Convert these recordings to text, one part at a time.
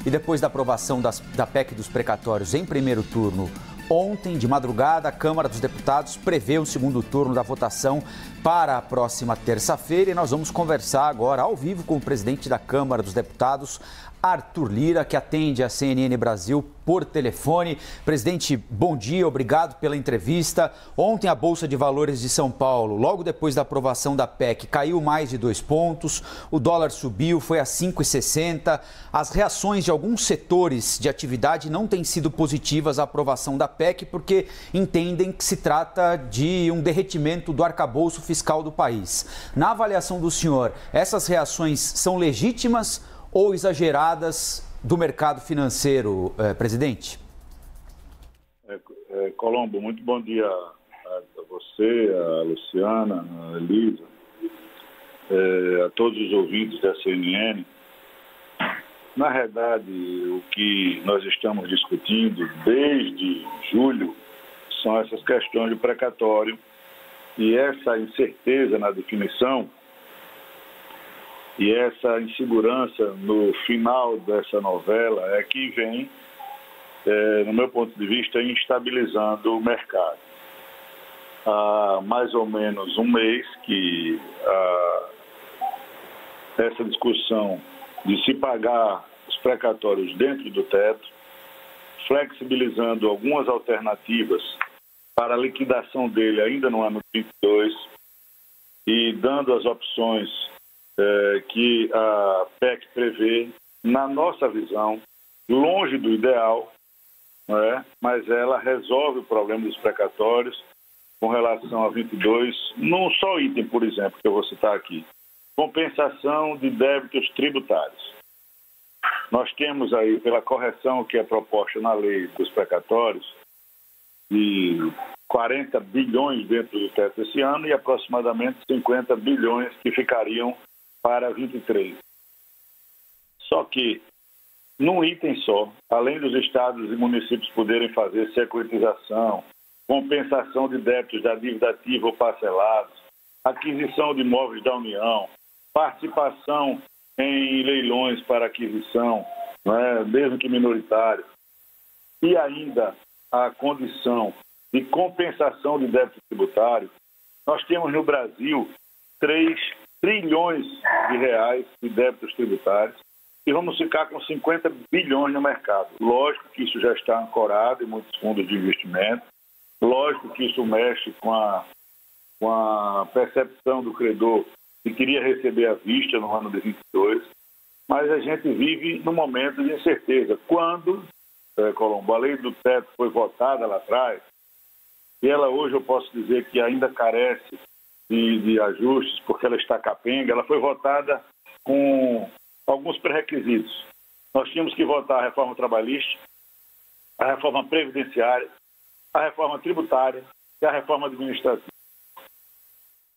E depois da aprovação da PEC dos precatórios em primeiro turno, ontem, de madrugada, a Câmara dos Deputados prevê o segundo turno da votação para a próxima terça-feira. E nós vamos conversar agora ao vivo com o presidente da Câmara dos Deputados, Arthur Lira, que atende a CNN Brasil por telefone. Presidente, bom dia, obrigado pela entrevista. Ontem a Bolsa de Valores de São Paulo, logo depois da aprovação da PEC, caiu mais de 2 pontos, o dólar subiu, foi a 5,60. As reações de alguns setores de atividade não têm sido positivas à aprovação da PEC, porque entendem que se trata de um derretimento do arcabouço fiscal do país. Na avaliação do senhor, essas reações são legítimas ou exageradas do mercado financeiro, presidente? Colombo, muito bom dia a você, a Luciana, a Elisa, a todos os ouvintes da CNN. Na verdade, o que nós estamos discutindo desde julho são essas questões de precatório e essa incerteza na definição e essa insegurança no final dessa novela é que vem, no meu ponto de vista, instabilizando o mercado. Há mais ou menos um mês que essa discussão de se pagar os precatórios dentro do teto, flexibilizando algumas alternativas para a liquidação dele ainda no ano 2022 e dando as opções que a PEC prevê, na nossa visão, longe do ideal, não é? Mas ela resolve o problema dos precatórios com relação a 22, num só item, por exemplo, que eu vou citar aqui, compensação de débitos tributários. Nós temos aí, pela correção que é proposta na lei dos precatórios, de 40 bilhões dentro do teto esse ano e aproximadamente 50 bilhões que ficariam para 23. Só que, num item só, além dos estados e municípios poderem fazer securitização, compensação de débitos da dívida ativa ou parcelados, aquisição de imóveis da União, participação em leilões para aquisição, mesmo que minoritário, e ainda a condição de compensação de débito tributário, nós temos no Brasil 3 trilhões de reais de débitos tributários e vamos ficar com 50 bilhões no mercado. Lógico que isso já está ancorado em muitos fundos de investimento, lógico que isso mexe com a percepção do credor que queria receber à vista no ano de 22, mas a gente vive num momento de incerteza. Quando, Colombo, a lei do teto foi votada lá atrás, e ela hoje eu posso dizer que ainda carece de ajustes, porque ela está capenga, ela foi votada com alguns pré-requisitos. Nós tínhamos que votar a reforma trabalhista, a reforma previdenciária, a reforma tributária e a reforma administrativa.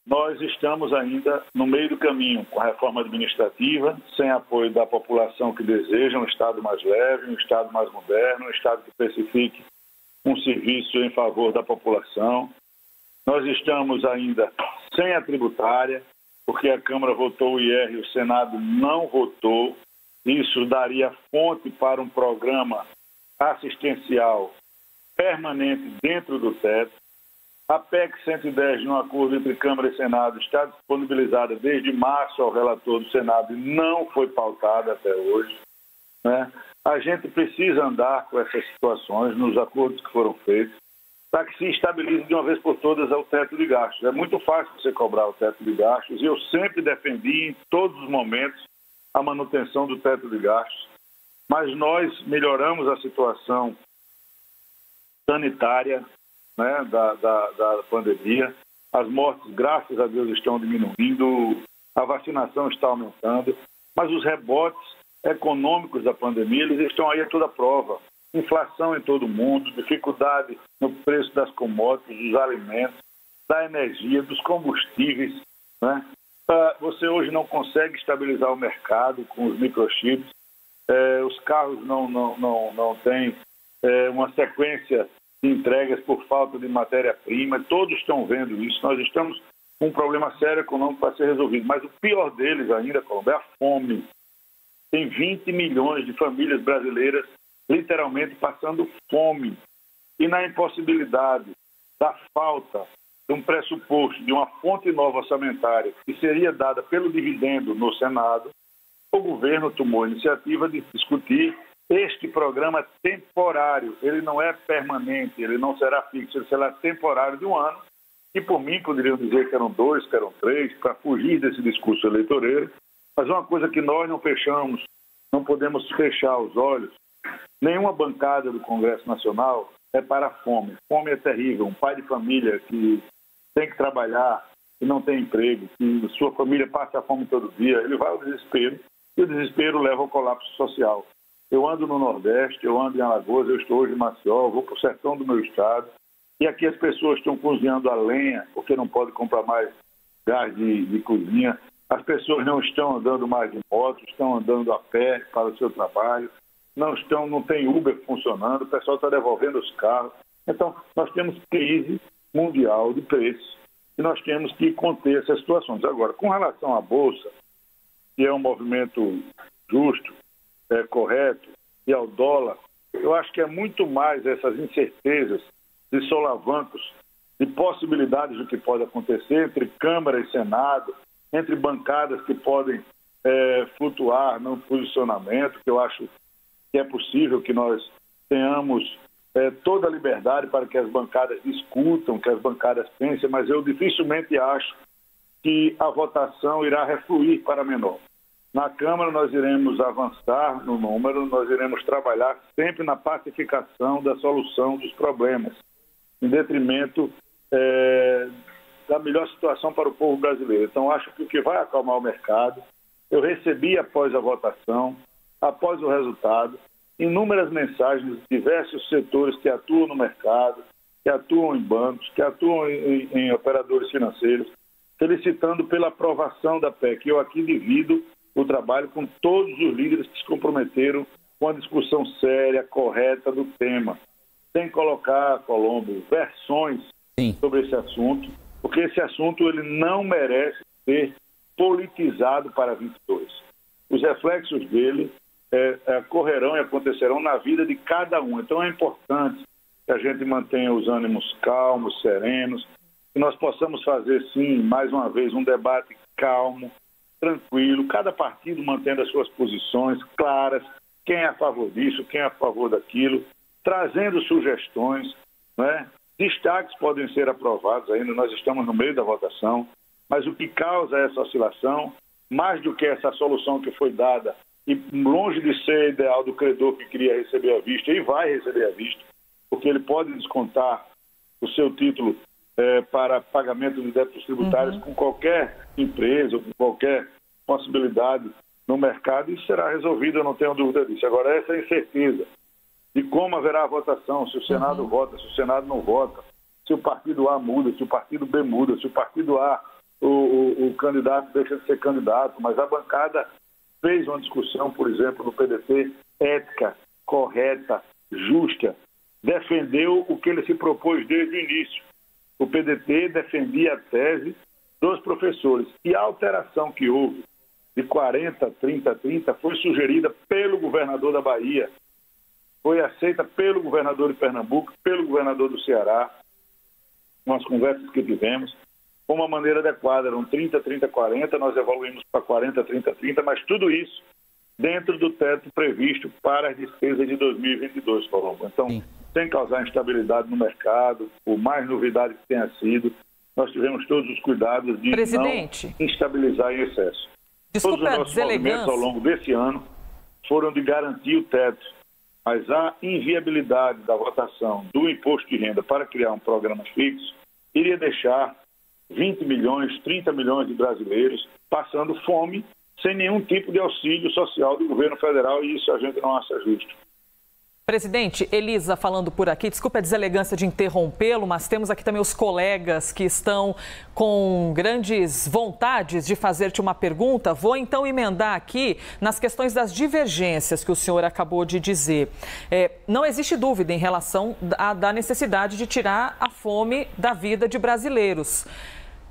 Nós estamos ainda no meio do caminho com a reforma administrativa, sem apoio da população que deseja um Estado mais leve, um Estado mais moderno, um Estado que especifique um serviço em favor da população. Nós estamos ainda sem a tributária, porque a Câmara votou o IR e o Senado não votou. Isso daria fonte para um programa assistencial permanente dentro do teto. A PEC 110, num acordo entre Câmara e Senado, está disponibilizada desde março ao relator do Senado e não foi pautada até hoje, né? A gente precisa andar com essas situações nos acordos que foram feitos para que se estabilize de uma vez por todas o teto de gastos. É muito fácil você cobrar o teto de gastos e eu sempre defendi em todos os momentos a manutenção do teto de gastos, mas nós melhoramos a situação sanitária, né, da pandemia. As mortes, graças a Deus, estão diminuindo, a vacinação está aumentando, mas os rebotes econômicos da pandemia, eles estão aí a toda prova. Inflação em todo o mundo, dificuldade no preço das commodities, dos alimentos, da energia, dos combustíveis, né? Você hoje não consegue estabilizar o mercado com os microchips, os carros não têm uma sequência de entregas por falta de matéria-prima, todos estão vendo isso. Nós estamos com um problema sério econômico para ser resolvido, mas o pior deles ainda, Colombo, é a fome. tem 20 milhões de famílias brasileiras literalmente passando fome. E na impossibilidade da falta de um pressuposto, de uma fonte nova orçamentária que seria dada pelo dividendo no Senado, o governo tomou a iniciativa de discutir este programa temporário. Ele não é permanente, ele não será fixo, ele será temporário de um ano. E por mim poderiam dizer que eram 2, que eram 3, para fugir desse discurso eleitoreiro. Mas uma coisa que nós não fechamos, não podemos fechar os olhos, nenhuma bancada do Congresso Nacional é para a fome. Fome é terrível. Um pai de família que tem que trabalhar, que não tem emprego, que sua família passa fome todo dia, ele vai ao desespero, e o desespero leva ao colapso social. Eu ando no Nordeste, eu ando em Alagoas, eu estou hoje em Maceió, vou para o sertão do meu estado, e aqui as pessoas estão cozinhando a lenha, porque não podem comprar mais gás de cozinha. As pessoas não estão andando mais de moto, estão andando a pé para o seu trabalho, não tem Uber funcionando, o pessoal está devolvendo os carros. Então, nós temos crise mundial de preços e nós temos que conter essas situações. Agora, com relação à Bolsa, que é um movimento justo, correto, e ao dólar, eu acho que é muito mais essas incertezas de solavancos, de possibilidades do que pode acontecer entre Câmara e Senado, entre bancadas que podem flutuar no posicionamento, que eu acho que é possível que nós tenhamos toda a liberdade para que as bancadas discutam, que as bancadas pensem, mas eu dificilmente acho que a votação irá refluir para menor. Na Câmara nós iremos avançar no número, nós iremos trabalhar sempre na pacificação da solução dos problemas, em detrimento da melhor situação para o povo brasileiro. Então, acho que o que vai acalmar o mercado, eu recebi após a votação, após o resultado, inúmeras mensagens de diversos setores que atuam no mercado, que atuam em bancos, que atuam em operadores financeiros, felicitando pela aprovação da PEC. Eu aqui divido o trabalho com todos os líderes que se comprometeram com a discussão séria, correta do tema, sem colocar, Colombo, versões sobre esse assunto, porque esse assunto ele não merece ser politizado para 22. Os reflexos dele correrão e acontecerão na vida de cada um. Então é importante que a gente mantenha os ânimos calmos, serenos, que nós possamos fazer, sim, mais uma vez, um debate calmo, tranquilo, cada partido mantendo as suas posições claras, quem é a favor disso, quem é a favor daquilo, trazendo sugestões, né? Destaques podem ser aprovados ainda, nós estamos no meio da votação, mas o que causa essa oscilação, mais do que essa solução que foi dada, e longe de ser ideal do credor que queria receber à vista, e vai receber à vista, porque ele pode descontar o seu título para pagamento de débitos tributários com qualquer empresa, ou com qualquer possibilidade no mercado, isso será resolvido, eu não tenho dúvida disso. Agora, essa incerteza de como haverá a votação, se o Senado vota, se o Senado não vota, se o partido A muda, se o partido B muda, se o partido A, o candidato deixa de ser candidato, mas a bancada fez uma discussão, por exemplo, no PDT, ética, correta, justa, defendeu o que ele se propôs desde o início. O PDT defendia a tese dos professores e a alteração que houve de 40, 30, 30 foi sugerida pelo governador da Bahia, foi aceita pelo governador de Pernambuco, pelo governador do Ceará, com as conversas que tivemos, com uma maneira adequada, eram 30, 30, 40, nós evoluímos para 40, 30, 30, mas tudo isso dentro do teto previsto para as despesas de 2022, Colombo. Então, sem causar instabilidade no mercado, por mais novidade que tenha sido, nós tivemos todos os cuidados de não instabilizar em excesso. Todos os nossos movimentos ao longo desse ano foram de garantir o teto, mas a inviabilidade da votação do imposto de renda para criar um programa fixo iria deixar 20 milhões, 30 milhões de brasileiros passando fome sem nenhum tipo de auxílio social do governo federal, e isso a gente não acha justo. Presidente, Elisa falando por aqui, desculpe a deselegância de interrompê-lo, mas temos aqui também os colegas que estão com grandes vontades de fazer-te uma pergunta. Vou então emendar aqui nas questões das divergências que o senhor acabou de dizer. Não existe dúvida em relação da necessidade de tirar a fome da vida de brasileiros.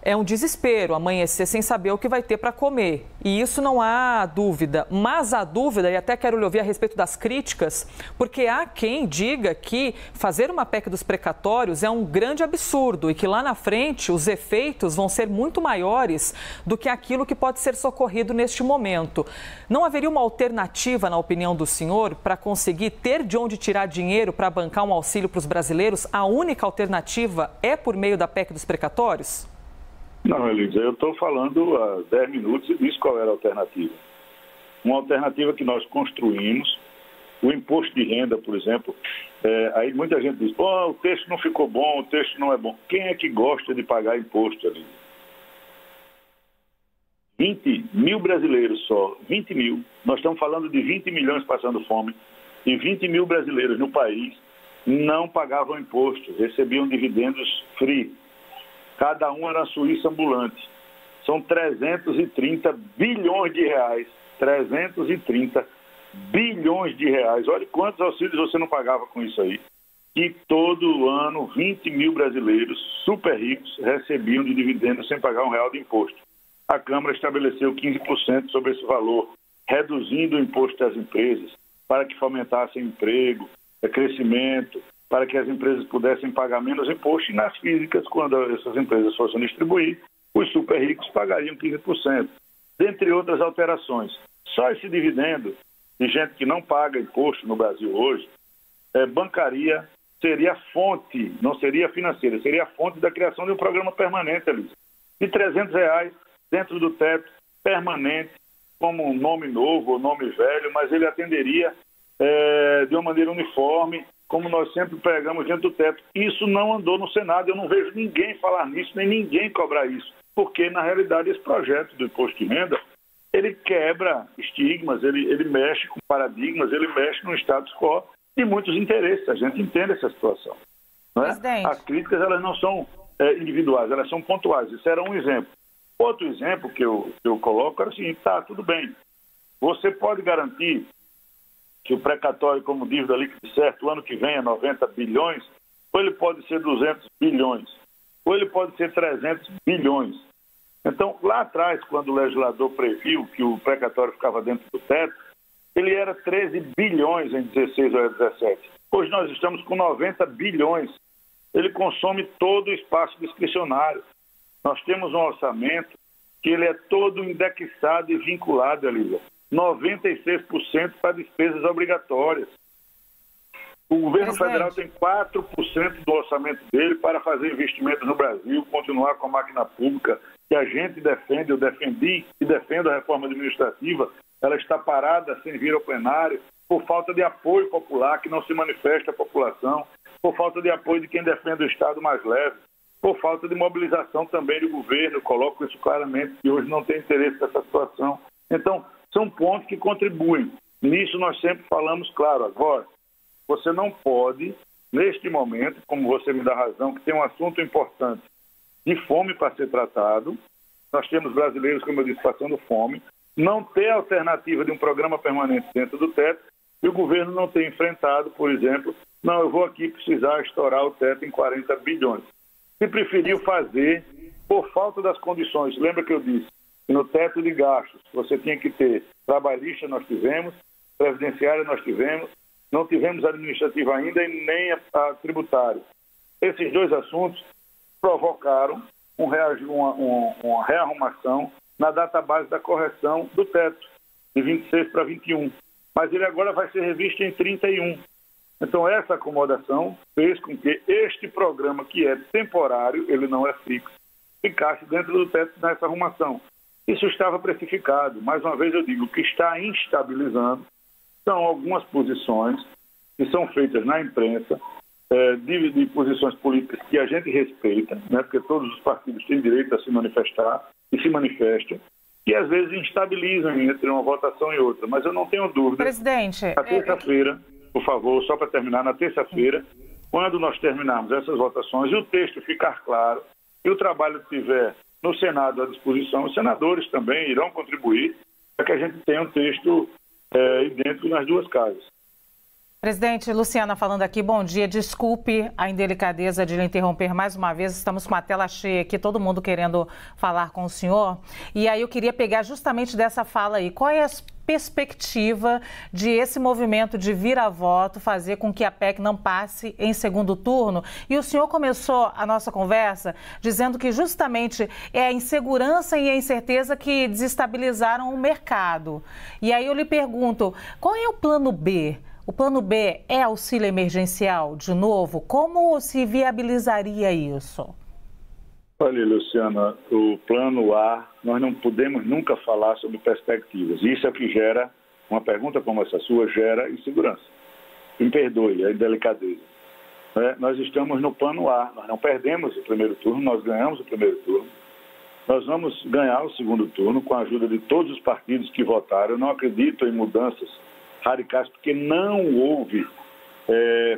é um desespero amanhecer sem saber o que vai ter para comer. E isso não há dúvida. Mas há dúvida, e até quero lhe ouvir a respeito das críticas, porque há quem diga que fazer uma PEC dos precatórios é um grande absurdo e que lá na frente os efeitos vão ser muito maiores do que aquilo que pode ser socorrido neste momento. Não haveria uma alternativa, na opinião do senhor, para conseguir ter de onde tirar dinheiro para bancar um auxílio para os brasileiros? A única alternativa é por meio da PEC dos precatórios? Não, Elisa, eu estou falando há 10 minutos e disse qual era a alternativa. Uma alternativa que nós construímos, o imposto de renda, por exemplo, aí muita gente diz, o texto não ficou bom, o texto não é bom. Quem é que gosta de pagar imposto, Elisa? 20 mil brasileiros só, 20 mil. Nós estamos falando de 20 milhões passando fome e 20 mil brasileiros no país não pagavam imposto, recebiam dividendos free. Cada um era a Suíça ambulante. São 330 bilhões de reais. 330 bilhões de reais. Olha quantos auxílios você não pagava com isso aí. E todo ano 20 mil brasileiros super ricos recebiam de dividendos sem pagar R$1 de imposto. A Câmara estabeleceu 15% sobre esse valor, reduzindo o imposto das empresas para que fomentassem emprego, crescimento, para que as empresas pudessem pagar menos imposto, e nas físicas, quando essas empresas fossem distribuir, os super ricos pagariam 15%, dentre outras alterações. Só esse dividendo de gente que não paga imposto no Brasil hoje, bancaria, seria a fonte, não seria financeira, seria a fonte da criação de um programa permanente, Elisa, de R$300 dentro do teto, permanente, como um nome novo ou nome velho, mas ele atenderia de uma maneira uniforme, como nós sempre pregamos dentro do teto. Isso não andou no Senado, eu não vejo ninguém falar nisso, nem ninguém cobrar isso, porque, na realidade, esse projeto do imposto de renda, ele quebra estigmas, ele mexe com paradigmas, ele mexe no status quo de muitos interesses, a gente entende essa situação. Não é? As críticas, elas não são individuais, elas são pontuais, isso era um exemplo. Outro exemplo que eu coloco era o seguinte, tudo bem, você pode garantir que o precatório como dívida líquida certa, o ano que vem é 90 bilhões, ou ele pode ser 200 bilhões, ou ele pode ser 300 bilhões. Então, lá atrás, quando o legislador previu que o precatório ficava dentro do teto, ele era 13 bilhões em 16 ou 17. Hoje nós estamos com 90 bilhões. Ele consome todo o espaço discricionário. Nós temos um orçamento que ele é todo indexado e vinculado, Elisa. 96% para despesas obrigatórias. O governo federal tem 4% do orçamento dele para fazer investimentos no Brasil, continuar com a máquina pública que a gente defende, eu defendi e defendo a reforma administrativa. Ela está parada sem vir ao plenário por falta de apoio popular, que não se manifesta a população, por falta de apoio de quem defende o Estado mais leve, por falta de mobilização também do governo. Eu coloco isso claramente, que hoje não tem interesse nessa situação. Então, são pontos que contribuem. Nisso nós sempre falamos, claro, agora, você não pode, neste momento, como você me dá razão, que tem um assunto importante de fome para ser tratado, nós temos brasileiros, como eu disse, passando fome, não ter alternativa de um programa permanente dentro do teto, e o governo não ter enfrentado, por exemplo, eu vou aqui precisar estourar o teto em 40 bilhões. Se preferiu fazer por falta das condições. Lembra que eu disse que no teto de gastos você tinha que ter trabalhista, nós tivemos, previdenciária nós tivemos, não tivemos administrativa ainda e nem a tributária. Esses dois assuntos provocaram uma rearrumação na database da correção do teto, de 26 para 21. Mas ele agora vai ser revisto em 31. Então, essa acomodação fez com que este programa, que é temporário, ele não é fixo, ficasse dentro do teto nessa arrumação. Isso estava precificado. Mais uma vez eu digo, o que está instabilizando são algumas posições que são feitas na imprensa, de posições políticas que a gente respeita, né, porque todos os partidos têm direito a se manifestar e se manifestam, que às vezes instabilizam entre uma votação e outra. Mas eu não tenho dúvida. Presidente, na terça-feira, por favor, só para terminar, na terça-feira, quando nós terminarmos essas votações e o texto ficar claro e o trabalho estiver no Senado à disposição, os senadores também irão contribuir para que a gente tenha um texto idêntico nas duas casas. Presidente, Luciana falando aqui, bom dia. Desculpe a indelicadeza de lhe interromper mais uma vez. Estamos com a tela cheia aqui, todo mundo querendo falar com o senhor. E aí eu queria pegar justamente dessa fala aí. Qual é a perspectiva de esse movimento de vir a voto fazer com que a PEC não passe em segundo turno? E o senhor começou a nossa conversa dizendo que justamente é a insegurança e a incerteza que desestabilizaram o mercado. E aí eu lhe pergunto, qual é o plano B? O plano B é auxílio emergencial, de novo? Como se viabilizaria isso? Olha, Luciana, o plano A, nós não podemos nunca falar sobre perspectivas. Isso é o que gera, uma pergunta como essa sua, gera insegurança. Me perdoe a indelicadeza. Nós estamos no plano A, nós não perdemos o primeiro turno, nós ganhamos o primeiro turno. Nós vamos ganhar o segundo turno com a ajuda de todos os partidos que votaram. Eu não acredito em mudanças radicais, porque não houve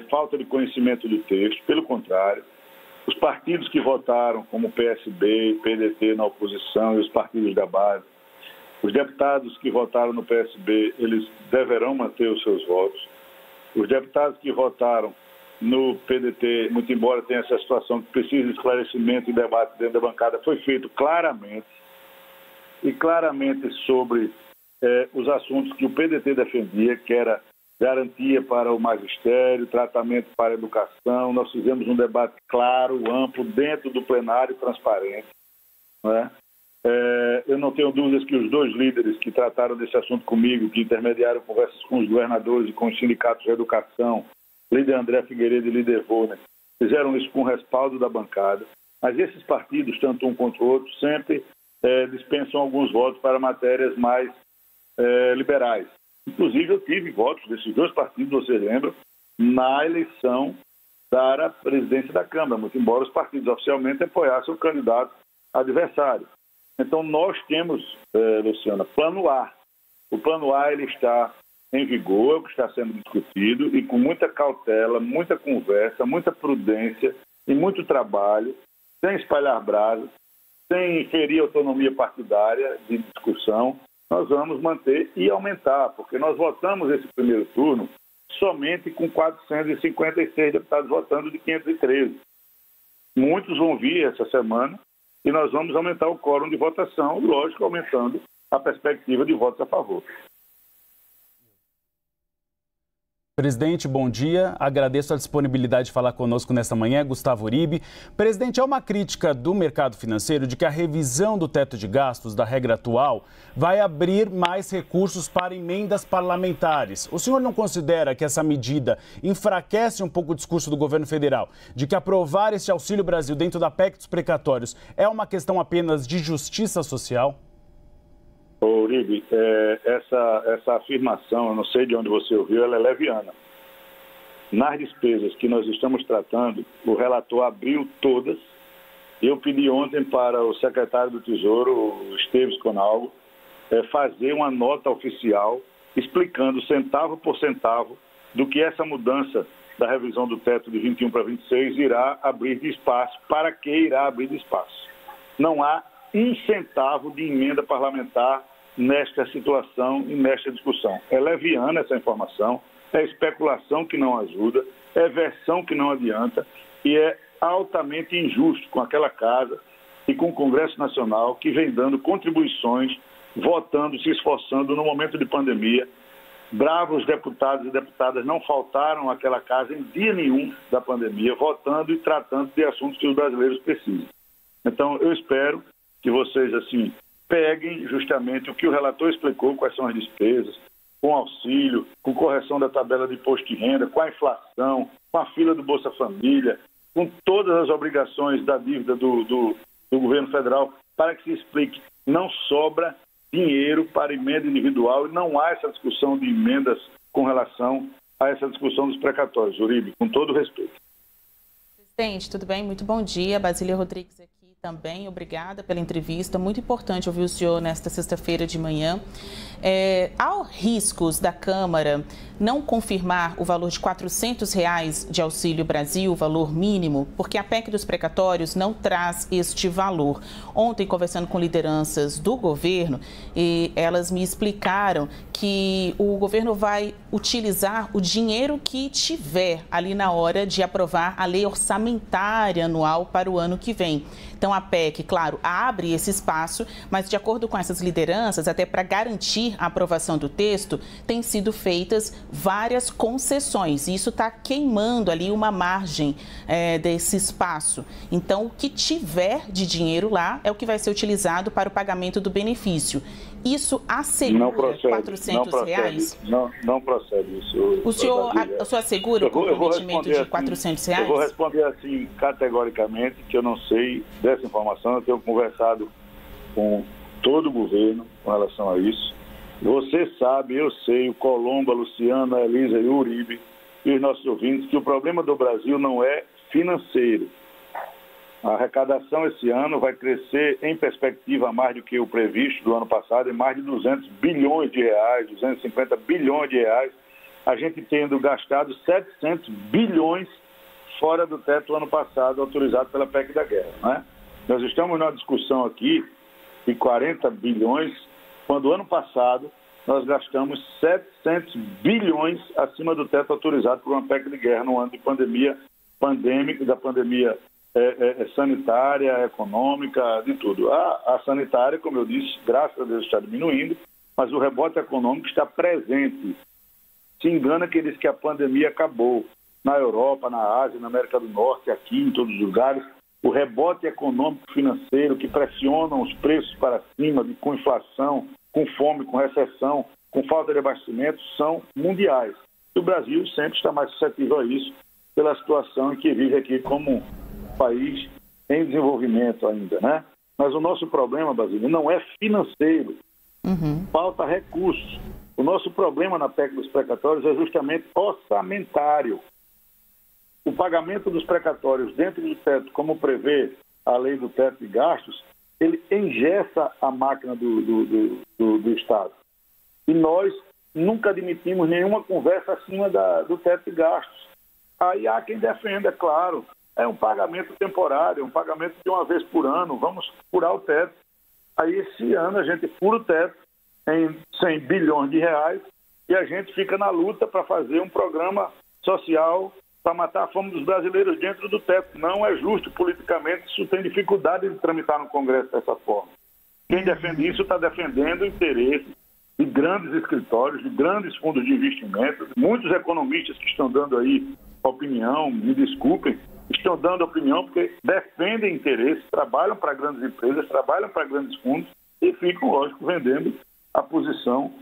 falta de conhecimento do texto, pelo contrário. Os partidos que votaram, como o PSB e PDT na oposição e os partidos da base, os deputados que votaram no PSB, eles deverão manter os seus votos. Os deputados que votaram no PDT, muito embora tenha essa situação que precisa de esclarecimento e debate dentro da bancada, foi feito claramente, e claramente sobre os assuntos que o PDT defendia, que era garantia para o magistério, tratamento para a educação. Nós fizemos um debate claro, amplo, dentro do plenário, transparente. Eu não tenho dúvidas que os dois líderes que trataram desse assunto comigo, que intermediaram conversas com os governadores e com os sindicatos de educação, líder André Figueiredo e líder Volner, fizeram isso com respaldo da bancada. Mas esses partidos, tanto um quanto o outro, sempre dispensam alguns votos para matérias mais liberais. Inclusive, eu tive votos desses dois partidos, você lembra, na eleição para a presidência da Câmara, muito embora os partidos oficialmente apoiassem o candidato adversário. Então, nós temos, Luciana, plano A. O plano A ele está em vigor, o que está sendo discutido, e com muita cautela, muita conversa, muita prudência e muito trabalho, sem espalhar brasas, sem ferir a autonomia partidária de discussão, nós vamos manter e aumentar, porque nós votamos esse primeiro turno somente com 456 deputados votando de 513. Muitos vão vir essa semana e nós vamos aumentar o quórum de votação, lógico, aumentando a perspectiva de votos a favor. Presidente, bom dia. Agradeço a disponibilidade de falar conosco nesta manhã. Gustavo Uribe. Presidente, há uma crítica do mercado financeiro de que a revisão do teto de gastos da regra atual vai abrir mais recursos para emendas parlamentares. O senhor não considera que essa medida enfraquece um pouco o discurso do governo federal de que aprovar esse Auxílio Brasil dentro da PEC dos precatórios é uma questão apenas de justiça social? Uribe, essa afirmação, eu não sei de onde você ouviu, ela é leviana. Nas despesas que nós estamos tratando, o relator abriu todas. Eu pedi ontem para o secretário do Tesouro, o Esteves Conalvo, fazer uma nota oficial explicando centavo por centavo do que essa mudança da revisão do teto de 21 para 26 irá abrir de espaço, para que irá abrir de espaço. Não há um centavo de emenda parlamentar nesta situação e nesta discussão. É leviana essa informação, é especulação que não ajuda, é versão que não adianta e é altamente injusto com aquela casa e com o Congresso Nacional que vem dando contribuições, votando, se esforçando no momento de pandemia. Bravos deputados e deputadas não faltaram àquela casa em dia nenhum da pandemia, votando e tratando de assuntos que os brasileiros precisam. Então, eu espero que vocês, assim, peguem justamente o que o relator explicou, quais são as despesas, com auxílio, com correção da tabela de imposto de renda, com a inflação, com a fila do Bolsa Família, com todas as obrigações da dívida do governo federal, para que se explique. Não sobra dinheiro para emenda individual e não há essa discussão de emendas com relação a essa discussão dos precatórios. Uribe, com todo o respeito. Presidente, tudo bem? Muito bom dia. Basília Rodrigues aqui, Também, obrigada pela entrevista. Muito importante ouvir o senhor nesta sexta-feira de manhã. Há riscos da Câmara não confirmar o valor de R$ 400 de Auxílio Brasil, o valor mínimo, porque a PEC dos precatórios não traz este valor. Ontem, conversando com lideranças do governo, elas me explicaram que o governo vai utilizar o dinheiro que tiver ali na hora de aprovar a lei orçamentária anual para o ano que vem. Então, a PEC, claro, abre esse espaço, mas de acordo com essas lideranças, até para garantir a aprovação do texto, têm sido feitas várias concessões. E isso está queimando ali uma margem desse espaço. Então, o que tiver de dinheiro lá é o que vai ser utilizado para o pagamento do benefício. Isso assegura R$ 400? Não procede isso. O senhor assegura o comprometimento de R$ 400? Eu vou responder assim categoricamente, que eu não sei dessa informação. Eu tenho conversado com todo o governo com relação a isso. Você sabe, eu sei, o Colombo, a Luciana, a Elisa e o Uribe e os nossos ouvintes, que o problema do Brasil não é financeiro. A arrecadação esse ano vai crescer em perspectiva a mais do que o previsto do ano passado, em mais de 200 bilhões de reais, 250 bilhões de reais, a gente tendo gastado 700 bilhões fora do teto ano passado, autorizado pela PEC da Guerra. Né? Nós estamos numa discussão aqui de 40 bilhões, quando ano passado nós gastamos 700 bilhões acima do teto autorizado por uma PEC de guerra no ano de pandemia pandêmica, da pandemia sanitária, econômica, de tudo. A sanitária, como eu disse, graças a Deus está diminuindo, mas o rebote econômico está presente. Se engana quem diz que a pandemia acabou. Na Europa, na Ásia, na América do Norte, aqui, em todos os lugares, o rebote econômico financeiro que pressiona os preços para cima, com inflação, com fome, com recessão, com falta de abastecimento, são mundiais. E o Brasil sempre está mais suscetível a isso, pela situação em que vive aqui como país em desenvolvimento ainda, né? Mas o nosso problema, Basílio, não é financeiro. Falta recursos. O nosso problema na PEC dos precatórios é justamente orçamentário. O pagamento dos precatórios dentro do teto, como prevê a lei do teto de gastos, ele engessa a máquina do Estado. E nós nunca admitimos nenhuma conversa acima do teto de gastos. Aí há quem defenda, claro, é um pagamento temporário, é um pagamento de uma vez por ano, vamos furar o teto. Aí esse ano a gente fura o teto em 100 bilhões de reais e a gente fica na luta para fazer um programa social para matar a fome dos brasileiros dentro do teto. Não é justo politicamente, isso tem dificuldade de tramitar no Congresso dessa forma. Quem defende isso está defendendo o interesse de grandes escritórios, de grandes fundos de investimento, muitos economistas que estão dando aí opinião, me desculpem, estão dando opinião porque defendem interesses, trabalham para grandes empresas, trabalham para grandes fundos e ficam, lógico, vendendo a posição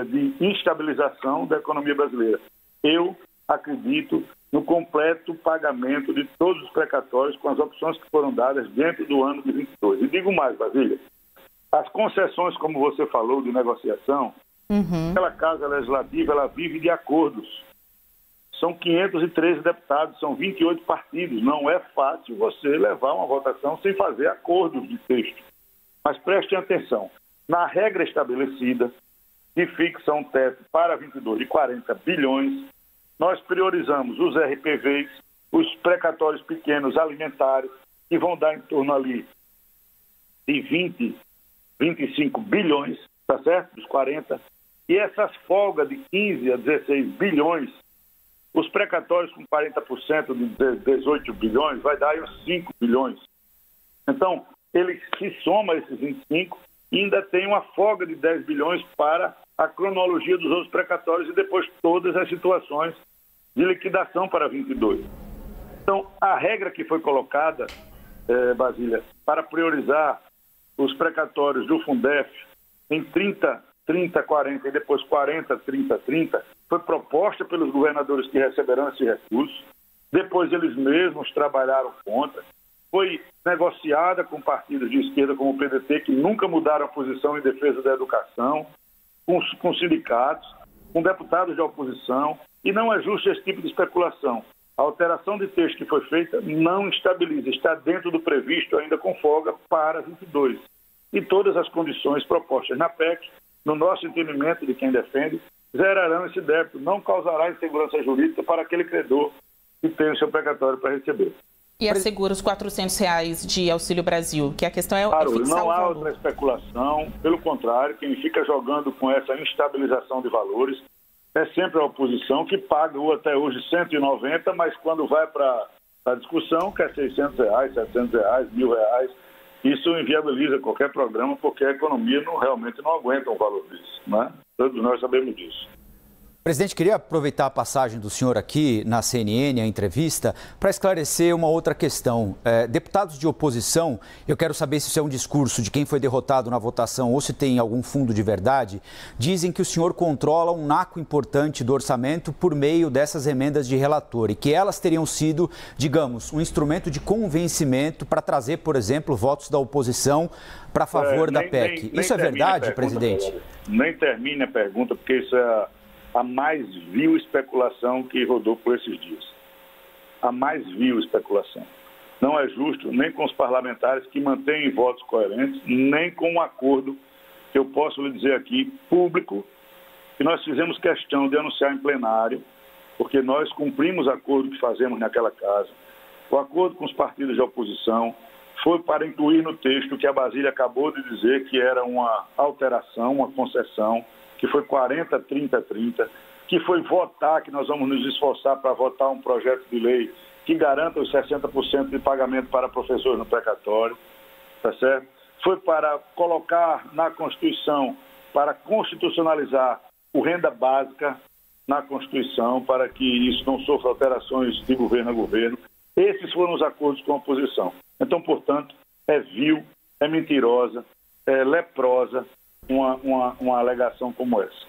de instabilização da economia brasileira. Eu acredito no completo pagamento de todos os precatórios com as opções que foram dadas dentro do ano de 22. E digo mais, Basília, as concessões, como você falou, de negociação, aquela casa legislativa, ela vive de acordos. São 513 deputados, são 28 partidos. Não é fácil você levar uma votação sem fazer acordos de texto. Mas prestem atenção, na regra estabelecida, que fixa um teto para 22 de 40 bilhões, nós priorizamos os RPVs, os precatórios pequenos alimentares, que vão dar em torno ali de 20, 25 bilhões, tá certo? Dos 40. E essas folgas de 15 a 16 bilhões, os precatórios com 40% de 18 bilhões, vai dar aí uns 5 bilhões. Então, ele se soma a esses 25 e ainda tem uma folga de 10 bilhões para a cronologia dos outros precatórios e depois todas as situações de liquidação para 22. Então, a regra que foi colocada, Basília, para priorizar os precatórios do Fundef em 30, 30, 40 e depois 40, 30, 30, foi proposta pelos governadores que receberão esse recurso. Depois eles mesmos trabalharam contra. Foi negociada com partidos de esquerda como o PDT, que nunca mudaram a posição em defesa da educação, com sindicatos, com deputados de oposição, e não é justo esse tipo de especulação. A alteração de texto que foi feita não estabiliza, está dentro do previsto ainda com folga para 22. E todas as condições propostas na PEC, no nosso entendimento de quem defende, zerarão esse débito, não causará insegurança jurídica para aquele credor que tem o seu precatório para receber. E assegura os R$400 de Auxílio Brasil, que a questão é claro, fixar não o há valor. outra especulação, pelo contrário, quem fica jogando com essa instabilização de valores é sempre a oposição, que paga até hoje 190, mas quando vai para a discussão quer R$600, R$700, R$1.000. Isso inviabiliza qualquer programa, porque a economia realmente não aguenta um valor disso, né? Todos nós sabemos disso. Presidente, queria aproveitar a passagem do senhor aqui na CNN, a entrevista, para esclarecer uma outra questão. Deputados de oposição, eu quero saber se isso é um discurso de quem foi derrotado na votação ou se tem algum fundo de verdade, dizem que o senhor controla um naco importante do orçamento por meio dessas emendas de relator e que elas teriam sido, digamos, um instrumento de convencimento para trazer, por exemplo, votos da oposição para favor da PEC. Isso é verdade, presidente? Nem termine a pergunta, porque isso é a mais vil especulação que rodou por esses dias. A mais vil especulação. Não é justo nem com os parlamentares que mantêm votos coerentes, nem com um acordo que eu posso lhe dizer aqui, público, que nós fizemos questão de anunciar em plenário, porque nós cumprimos o acordo que fazemos naquela casa. O acordo com os partidos de oposição foi para incluir no texto que a Basília acabou de dizer que era uma alteração, uma concessão, que foi 40, 30, 30, que foi votar, que nós vamos nos esforçar para votar um projeto de lei que garanta os 60% de pagamento para professores no precatório, tá certo? Foi para colocar na Constituição, para constitucionalizar o renda básica na Constituição, para que isso não sofra alterações de governo a governo. Esses foram os acordos com a oposição. Então, portanto, é vil, é mentirosa, é leprosa, uma alegação como essa.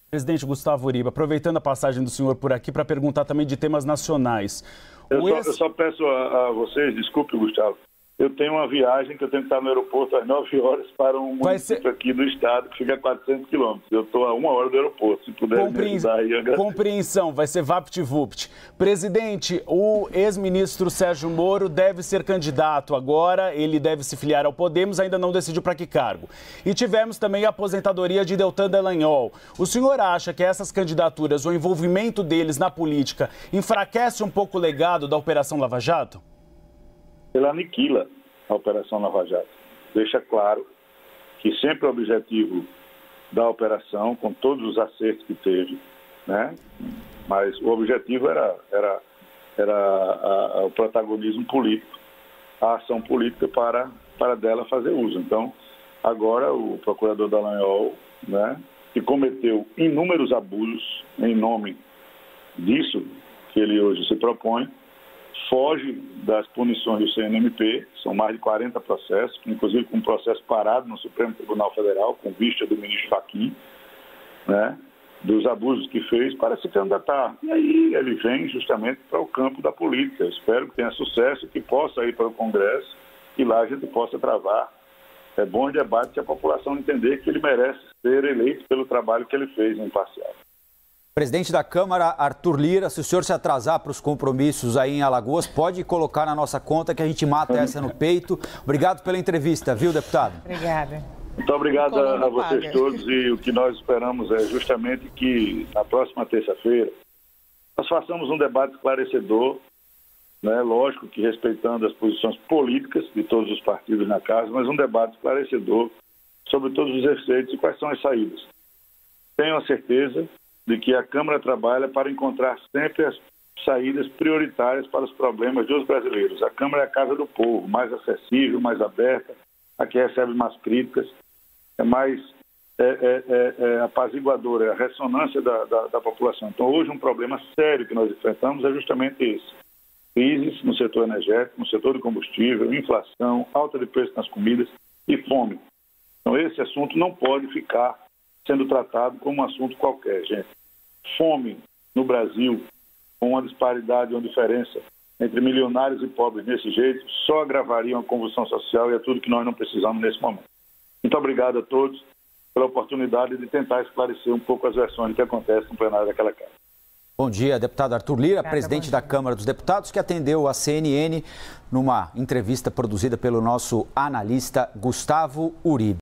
Presidente Gustavo Uribe, aproveitando a passagem do senhor por aqui para perguntar também de temas nacionais. Eu só peço a vocês, desculpe, Gustavo, eu tenho uma viagem que eu tenho que estar no aeroporto às 9 horas para um município aqui do estado que fica a 400 quilômetros. Eu estou a 1 hora do aeroporto, se puder me ajudar aí. Compreensão, vai ser vapt-vupt. Presidente, o ex-ministro Sérgio Moro deve ser candidato agora, ele deve se filiar ao Podemos, ainda não decidiu para que cargo. E tivemos também a aposentadoria de Deltan Dallagnol. O senhor acha que essas candidaturas, o envolvimento deles na política, enfraquece um pouco o legado da Operação Lava Jato? Ela aniquila a Operação Lava Jato. Deixa claro que sempre o objetivo da operação, com todos os acertos que teve, né? Mas o objetivo era o protagonismo político, a ação política para dela fazer uso. Então, agora o procurador Dallagnol, né, que cometeu inúmeros abusos em nome disso que ele hoje se propõe, foge das punições do CNMP, são mais de 40 processos, inclusive com um processo parado no Supremo Tribunal Federal, com vista do ministro Fachin, né, dos abusos que fez para se candidatar. E aí ele vem justamente para o campo da política. Eu espero que tenha sucesso, que possa ir para o Congresso e lá a gente possa travar bons debates e a população entender que ele merece ser eleito pelo trabalho que ele fez em imparcial. Presidente da Câmara, Arthur Lira, se o senhor se atrasar para os compromissos aí em Alagoas, pode colocar na nossa conta que a gente mata essa no peito. Obrigado pela entrevista, viu, deputado? Obrigada. Muito obrigado a vocês todos e o que nós esperamos é justamente que na próxima terça-feira nós façamos um debate esclarecedor, né? Lógico que respeitando as posições políticas de todos os partidos na casa, mas um debate esclarecedor sobre todos os efeitos e quais são as saídas. Tenho a certeza de que a Câmara trabalha para encontrar sempre as saídas prioritárias para os problemas dos brasileiros. A Câmara é a casa do povo, mais acessível, mais aberta, a que recebe mais críticas, é mais apaziguadora, é a ressonância da população. Então, hoje um problema sério que nós enfrentamos é justamente esse. Crises no setor energético, no setor de combustível, inflação, alta de preço nas comidas e fome. Então, esse assunto não pode ficar sendo tratado como um assunto qualquer, gente. Fome no Brasil, com uma disparidade, uma diferença entre milionários e pobres desse jeito, só agravaria uma convulsão social e é tudo que nós não precisamos nesse momento. Muito obrigado a todos pela oportunidade de tentar esclarecer um pouco as versões que acontecem no plenário daquela casa. Bom dia, deputado Arthur Lira, presidente da Câmara dos Deputados, que atendeu a CNN numa entrevista produzida pelo nosso analista Gustavo Uribe.